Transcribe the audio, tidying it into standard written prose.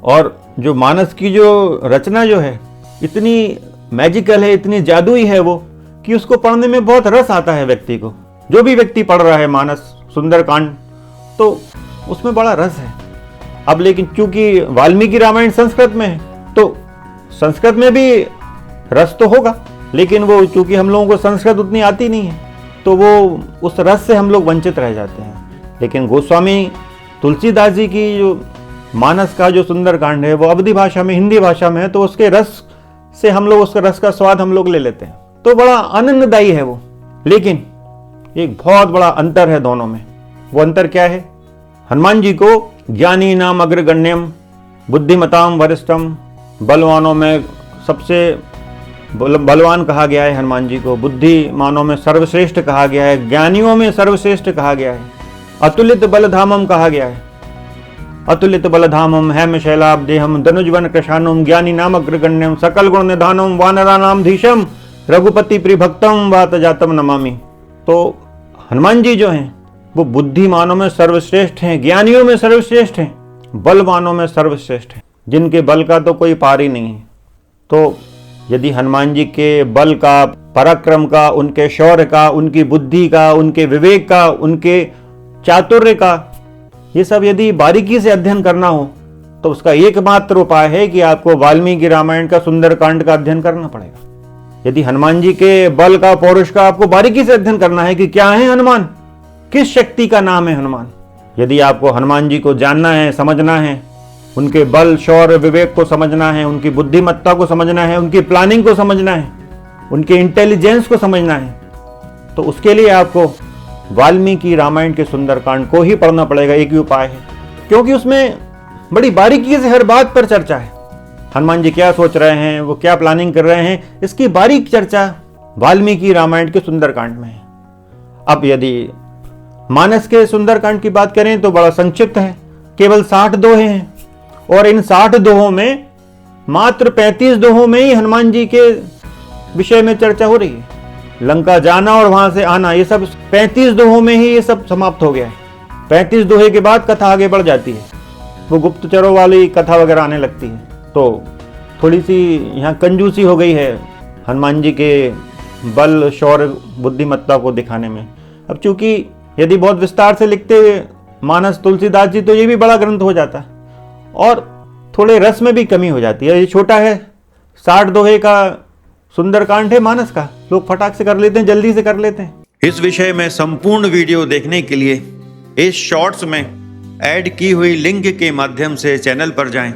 और जो मानस की जो रचना जो है इतनी मैजिकल है, इतनी जादुई है वो, कि उसको पढ़ने में बहुत रस आता है व्यक्ति को। जो भी व्यक्ति पढ़ रहा है मानस सुंदरकांड तो उसमें बड़ा रस है। अब लेकिन चूंकि वाल्मीकि रामायण संस्कृत में है तो संस्कृत में भी रस तो होगा, लेकिन वो चूंकि हम लोगों को संस्कृत उतनी आती नहीं है तो वो उस रस से हम लोग वंचित रह जाते हैं। लेकिन गोस्वामी तुलसीदास जी की जो मानस का जो सुंदरकांड है वो अवधी भाषा में, हिंदी भाषा में है, तो उसके रस से हम लोग उसका रस का स्वाद हम लोग ले लेते हैं, तो बड़ा आनंददायी है वो। लेकिन एक बहुत बड़ा अंतर है दोनों में। वो अंतर क्या है? हनुमान जी को ज्ञानी नाम अग्रगण्यम, बुद्धिमताम वरिष्ठम, बलवानों में सबसे बलवान कहा गया है हनुमान जी को, बुद्धिमानों में सर्वश्रेष्ठ कहा गया है, ज्ञानियों में सर्वश्रेष्ठ कहा गया है, अतुलित बलधामम कहा गया है। अतुलित बलधामम हैम शैलाब्देहम धनुजवन कृशानुम ज्ञानी नाम अग्रगण्यम सकल गुण निधानम वानरानाम धीशम रघुपति प्रिभक्तम वात जातम नमामि। तो हनुमान जी जो हैं वो बुद्धिमानों में सर्वश्रेष्ठ हैं, ज्ञानियों में सर्वश्रेष्ठ हैं, बलवानों में सर्वश्रेष्ठ हैं, जिनके बल का तो कोई पार ही नहीं है। तो यदि हनुमान जी के बल का, पराक्रम का, उनके शौर्य का, उनकी बुद्धि का, उनके विवेक का, उनके चातुर्य का, ये सब यदि बारीकी से अध्ययन करना हो तो उसका एकमात्र उपाय है कि आपको वाल्मीकि रामायण का सुंदरकांड का अध्ययन करना पड़ेगा। यदि हनुमान जी के बल का, पौरुष का आपको बारीकी से अध्ययन करना है कि क्या है हनुमान, किस शक्ति का नाम है हनुमान, यदि आपको हनुमान जी को जानना है, समझना है, उनके बल, शौर्य, विवेक को समझना है, उनकी बुद्धिमत्ता को समझना है, उनकी प्लानिंग को समझना है, उनके इंटेलिजेंस को समझना है, तो उसके लिए आपको वाल्मीकि रामायण के सुंदरकांड को ही पढ़ना पड़ेगा। एक ही उपाय है, क्योंकि उसमें बड़ी बारीकी से हर बात पर चर्चा है। हनुमान जी क्या सोच रहे हैं, वो क्या प्लानिंग कर रहे हैं, इसकी बारीक चर्चा वाल्मीकि रामायण के सुंदरकांड में है। अब यदि मानस के सुंदरकांड की बात करें तो बड़ा संक्षिप्त है, केवल 60 दोहे हैं, और इन 60 दोहों में मात्र 35 दोहों में ही हनुमान जी के विषय में चर्चा हो रही है। लंका जाना और वहां से आना, ये सब 35 दोहों में ही ये सब समाप्त हो गया है। 35 दोहे के बाद कथा आगे बढ़ जाती है, वो गुप्तचरों वाली कथा वगैरह आने लगती है। तो थोड़ी सी यहाँ कंजूसी हो गई है हनुमान जी के बल, शौर्य, बुद्धिमत्ता को दिखाने में। अब चूंकि यदि बहुत विस्तार से लिखते हुए मानस तुलसीदास जी तो ये भी बड़ा ग्रंथ हो जाता है और थोड़े रस में भी कमी हो जाती है। ये छोटा है, 60 दोहे का सुंदरकांड है मानस का, लोग फटाक से कर लेते हैं, जल्दी से कर लेते हैं। इस विषय में संपूर्ण वीडियो देखने के लिए इस शॉर्ट्स में ऐड की हुई लिंक के माध्यम से चैनल पर जाएं।